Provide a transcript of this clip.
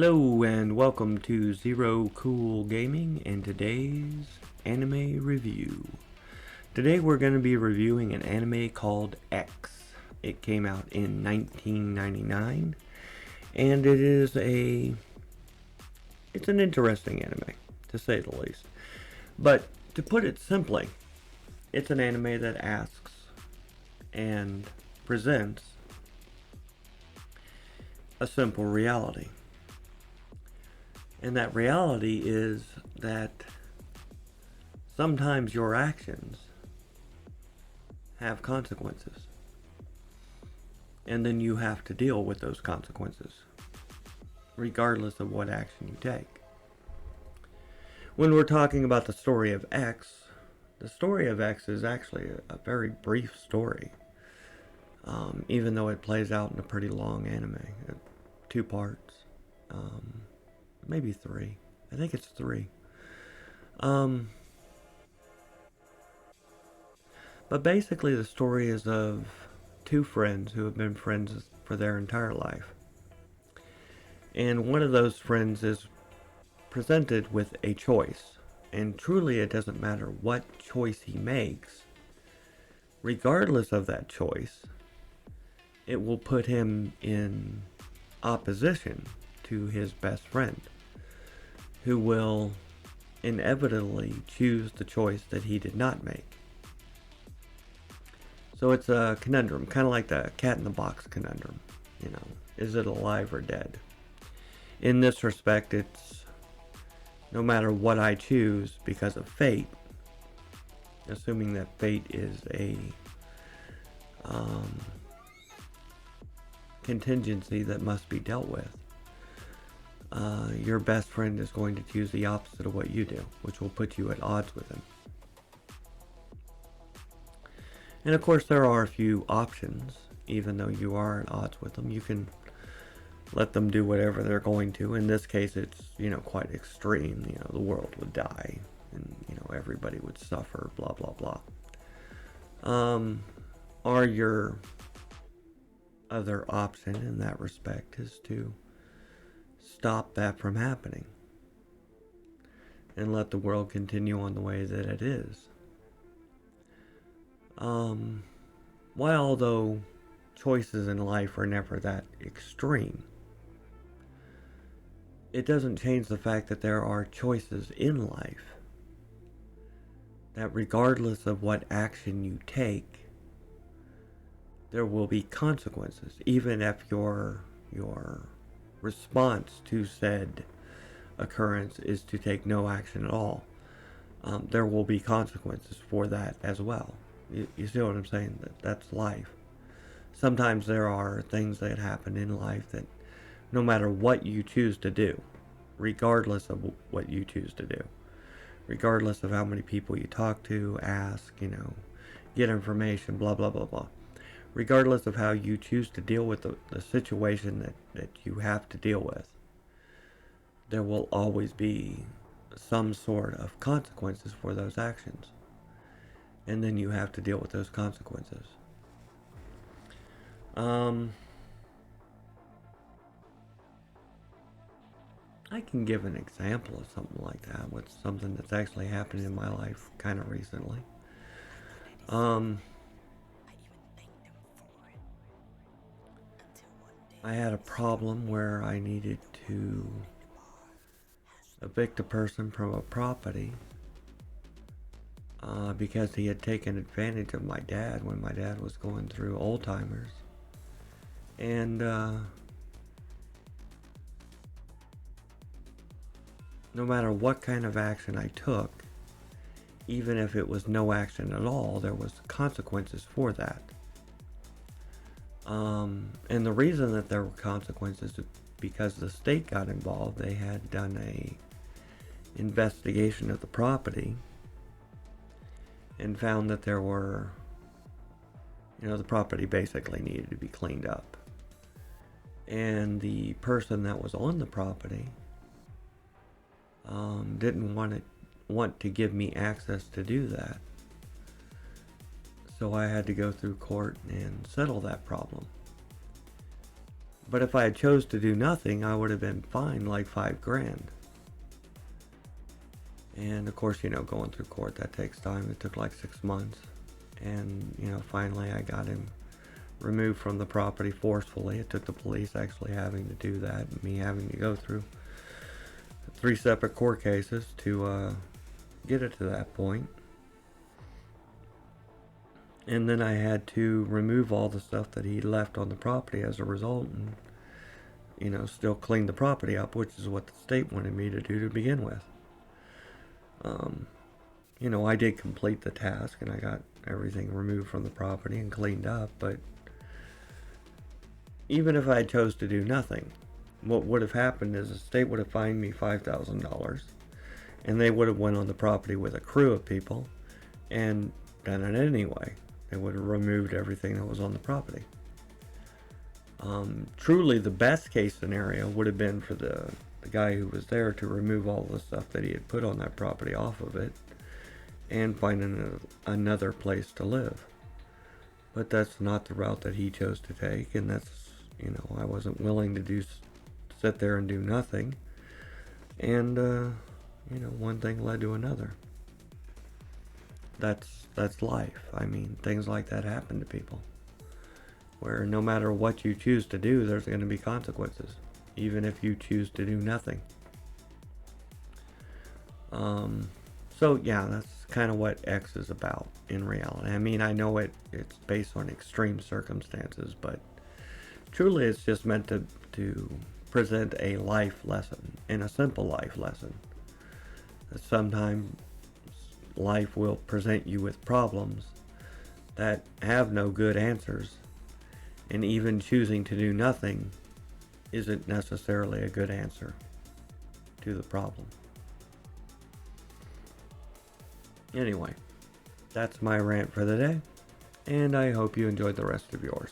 Hello and welcome to Zero Cool Gaming and today's anime review. Today we're going to be reviewing an anime called X. It came out in 1999 and it's an interesting anime, to say the least. But to put it simply, it's an anime that asks and presents a simple reality. And that reality is that sometimes your actions have consequences. And then you have to deal with those consequences, regardless of what action you take. When we're talking about the story of X, the story of X is actually a very brief story. Even though it plays out in a pretty long anime. 2 parts. Maybe 3. I think it's 3. But basically the story is of 2 friends who have been friends for their entire life. And one of those friends is presented with a choice. And truly it doesn't matter what choice he makes. Regardless of that choice, it will put him in opposition to his best friend, who will inevitably choose the choice that he did not make. So it's a conundrum, kind of like the cat in the box conundrum. Is it alive or dead? In this respect, it's no matter what I choose because of fate, assuming that fate is a contingency that must be dealt with. Your best friend is going to choose the opposite of what you do, which will put you at odds with him. And of course there are a few options. Even though you are at odds with them, you can let them do whatever they're going to. In this case it's, quite extreme. The world would die and, everybody would suffer, blah blah blah. Or your other option in that respect is to stop that from happening and let the world continue on the way that it is. While though choices in life are never that extreme, it doesn't change the fact that there are choices in life that regardless of what action you take, there will be consequences, even if your response to said occurrence is to take no action at all. There will be consequences for that as well. You see what I'm saying? That's life. Sometimes there are things that happen in life that no matter what you choose to do, regardless of what you choose to do, regardless of how many people you talk to, ask, get information, blah blah blah blah, regardless of how you choose to deal with the situation that you have to deal with, there will always be some sort of consequences for those actions. And then you have to deal with those consequences. I can give an example of something like that, with something that's actually happened in my life kind of recently. I had a problem where I needed to evict a person from a property because he had taken advantage of my dad when my dad was going through Alzheimer's. And no matter what kind of action I took, even if it was no action at all, there was consequences for that. And the reason that there were consequences is because the state got involved. They had done a investigation of the property and found that there were, the property basically needed to be cleaned up. And the person that was on the property didn't want to give me access to do that. So I had to go through court and settle that problem. But if I had chose to do nothing, I would have been fined like $5,000. And of course, going through court, that takes time. It took like 6 months. And, finally I got him removed from the property forcefully. It took the police actually having to do that, and me having to go through 3 separate court cases to get it to that point. And then I had to remove all the stuff that he left on the property as a result, and still clean the property up, which is what the state wanted me to do to begin with. I did complete the task, and I got everything removed from the property and cleaned up, but even if I chose to do nothing, what would have happened is the state would have fined me $5,000, and they would have went on the property with a crew of people and done it anyway. They would have removed everything that was on the property. Truly, the best case scenario would have been for the guy who was there to remove all the stuff that he had put on that property off of it and find another place to live. But that's not the route that he chose to take, and that's, I wasn't willing to sit there and do nothing. And, one thing led to another. That's life. I mean, things like that happen to people, where no matter what you choose to do, there's going to be consequences, even if you choose to do nothing. So yeah, that's kind of what X is about in reality. I mean, I know it's based on extreme circumstances, but truly it's just meant to present a life lesson, and a simple life lesson. That sometimes life will present you with problems that have no good answers, and even choosing to do nothing isn't necessarily a good answer to the problem. Anyway, that's my rant for the day, and I hope you enjoyed the rest of yours.